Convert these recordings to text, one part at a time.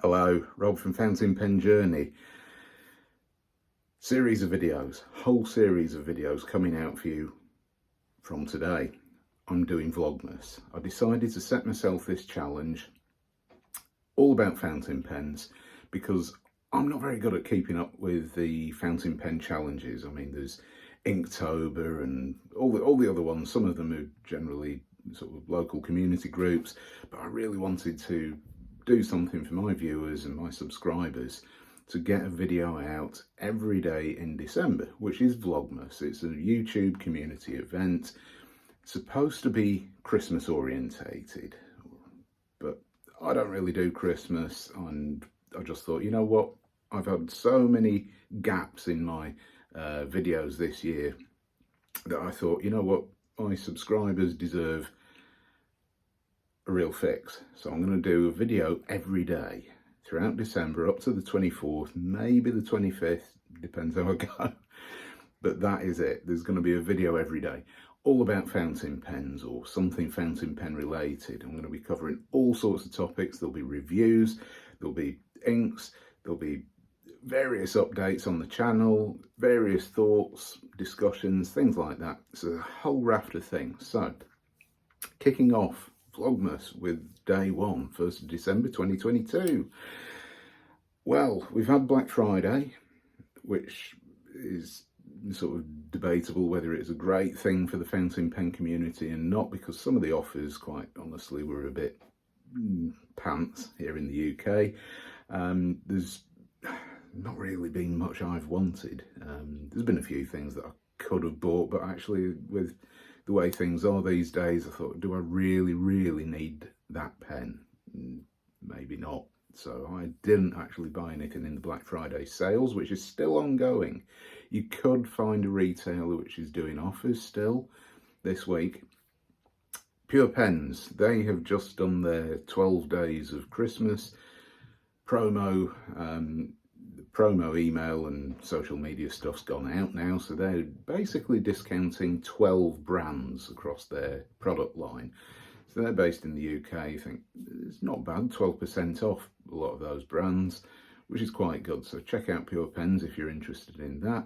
Hello, Rob from Fountain Pen Journey. Series of videos, whole series of videos coming out for you from today. I'm doing Vlogmas. I decided to set myself this challenge all about fountain pens because I'm not very good at keeping up with the fountain pen challenges. I mean, there's Inktober and all the other ones. Some of them are generally sort of local community groups, but I really wanted to do something for my viewers and my subscribers to get a video out every day in December, which is Vlogmas. It's a YouTube community event, supposed to be Christmas orientated, but I don't really do Christmas, and I just thought, you know what, I've had so many gaps in my videos this year that I thought, you know what, my subscribers deserve a real fix. So I'm going to do a video every day throughout December up to the 24th, maybe the 25th, depends how I go. But that is it. There's going to be a video every day all about fountain pens or something fountain pen related. I'm going to be covering all sorts of topics. There'll be reviews, there'll be inks, there'll be various updates on the channel, various thoughts, discussions, things like that. So a whole raft of things. So kicking off Vlogmas with day one, 1st of December 2022. Well, we've had Black Friday, which is sort of debatable whether it's a great thing for the fountain pen community and not, because some of the offers, quite honestly, were a bit pants here in the UK. There's not really been much I've wanted. There's been a few things that I could have bought, but actually with the way things are these days, I thought, do I really need that pen? Maybe not. So I didn't actually buy anything in the Black Friday sales, which is still ongoing. You could find a retailer which is doing offers still this week. Pure Pens, they have just done their 12 days of Christmas promo. The promo email and social media stuff's gone out now, so they're basically discounting 12 brands across their product line. So they're based in the UK. I think it's not bad, 12% off a lot of those brands, which is quite good. So check out Pure Pens if you're interested in that.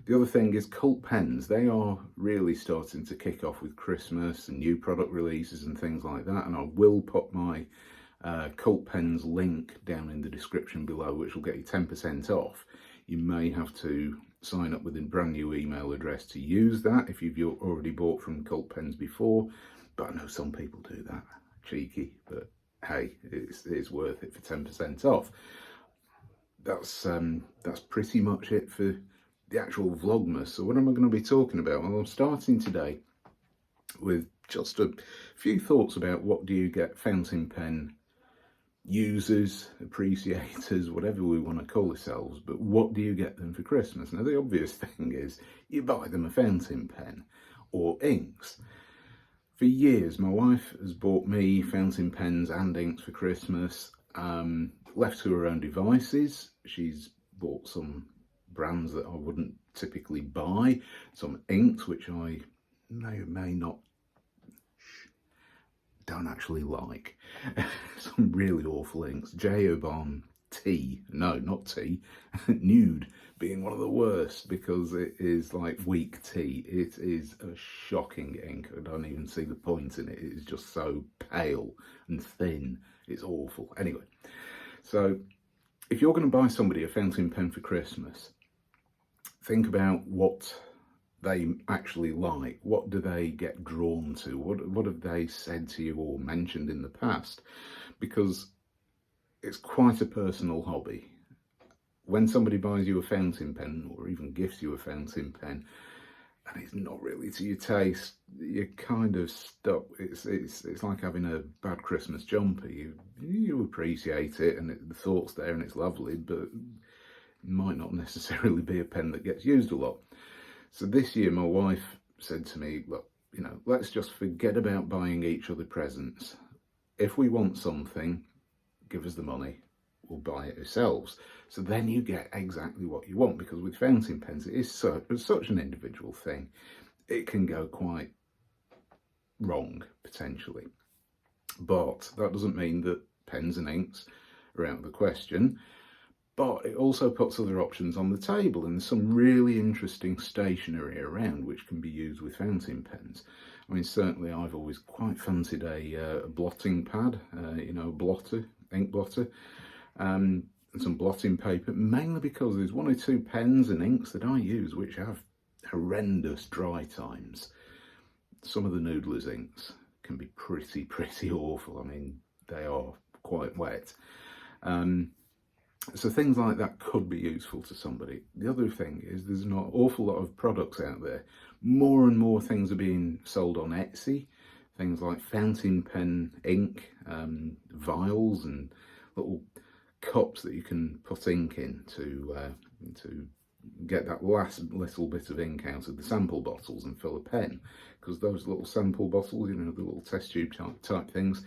The other thing is Cult Pens. They are really starting to kick off with Christmas and new product releases and things like that. And I will put my Cult Pens link down in the description below, which will get you 10% off. You may have to sign up with a brand new email address to use that if you've already bought from Cult Pens before. But I know some people do that. Cheeky, but hey, it's worth it for 10% off. That's pretty much it for the actual Vlogmas. So what am I going to be talking about? Well, I'm starting today with just a few thoughts about what do you get fountain pen users, appreciators, whatever we want to call ourselves, but what do you get them for Christmas? Now, the obvious thing is you buy them a fountain pen or inks. For years, my wife has bought me fountain pens and inks for Christmas. Left to her own devices, she's bought some brands that I wouldn't typically buy, some inks which I may or may not don't actually like. Some really awful inks. J-Obon Tea, no, not tea, Nude being one of the worst because it is like weak tea. It is a shocking ink. I don't even see the point in it. It is just so pale and thin. It's awful. Anyway, so if you're going to buy somebody a fountain pen for Christmas, think about what they actually like. What do they get drawn to? What have they said to you or mentioned in the past? Because it's quite a personal hobby. When somebody buys you a fountain pen or even gifts you a fountain pen and it's not really to your taste, you're kind of stuck. It's like having a bad Christmas jumper. You appreciate it and the thought's there and it's lovely, but it might not necessarily be a pen that gets used a lot. So this year my wife said to me, look, you know, let's just forget about buying each other presents. If we want something, give us the money, we'll buy it ourselves. So then you get exactly what you want, because with fountain pens, it is such an individual thing. It can go quite wrong, potentially. But that doesn't mean that pens and inks are out of the question. But it also puts other options on the table, and there's some really interesting stationery around which can be used with fountain pens. I mean, certainly I've always quite fancied a blotting pad, you know, blotter, ink blotter, and some blotting paper, mainly because there's one or two pens and inks that I use which have horrendous dry times. Some of the Noodler's inks can be pretty awful. I mean, they are quite wet. So things like that could be useful to somebody. The other thing is there's an awful lot of products out there. More and more things are being sold on Etsy. Things like fountain pen ink, vials and little cups that you can put ink in to get that last little bit of ink out of the sample bottles and fill a pen. Because those little sample bottles, you know, the little test tube type things,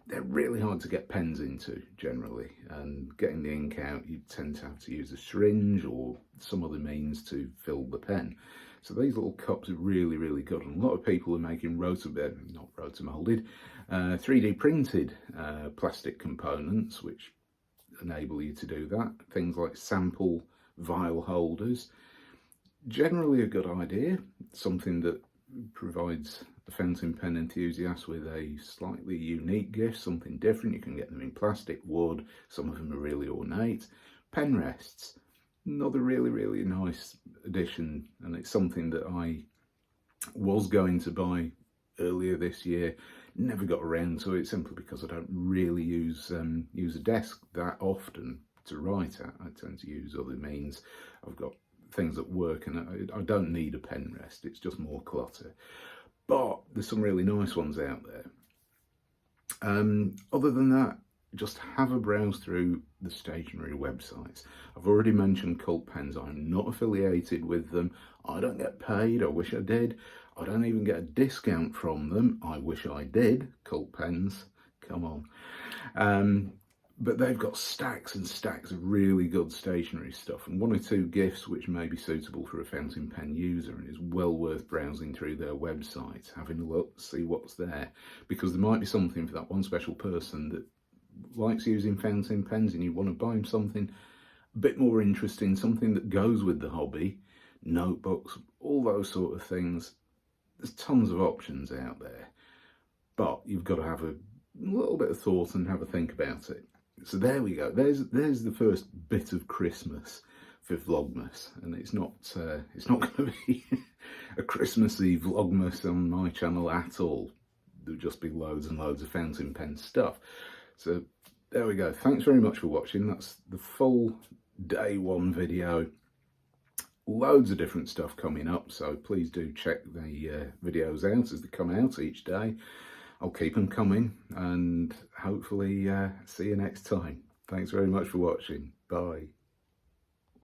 they're really hard to get pens into generally, and getting the ink out, you tend to have to use a syringe or some other means to fill the pen. So these little cups are really good, and a lot of people are making not rotomolded, 3D printed plastic components which enable you to do that. Things like sample vial holders, generally a good idea, something that provides the fountain pen enthusiast with a slightly unique gift, something different. You can get them in plastic, wood, some of them are really ornate. Pen rests, another really nice addition, and it's something that I was going to buy earlier this year, never got around to it simply because I don't really use a desk that often to write at. I tend to use other means. I've got things at work and I don't need a pen rest, it's just more clutter. But there's some really nice ones out there. Other than that, just have a browse through the stationery websites. I've already mentioned Cult Pens. I'm not affiliated with them. I don't get paid. I wish I did. I don't even get a discount from them. I wish I did. Cult Pens, come on. But they've got stacks and stacks of really good stationery stuff, and one or two gifts which may be suitable for a fountain pen user, and it's well worth browsing through their website, having a look, see what's there, because there might be something for that one special person that likes using fountain pens and you want to buy them something a bit more interesting, something that goes with the hobby, notebooks, all those sort of things. There's tons of options out there, but you've got to have a little bit of thought and have a think about it. So there we go. There's the first bit of Christmas for Vlogmas, and it's not going to be a Christmassy Vlogmas on my channel at all. There'll just be loads and loads of fountain pen stuff. So there we go. Thanks very much for watching. That's the full day one video. Loads of different stuff coming up, so please do check the videos out as they come out each day. I'll keep them coming, and hopefully see you next time. Thanks very much for watching. Bye.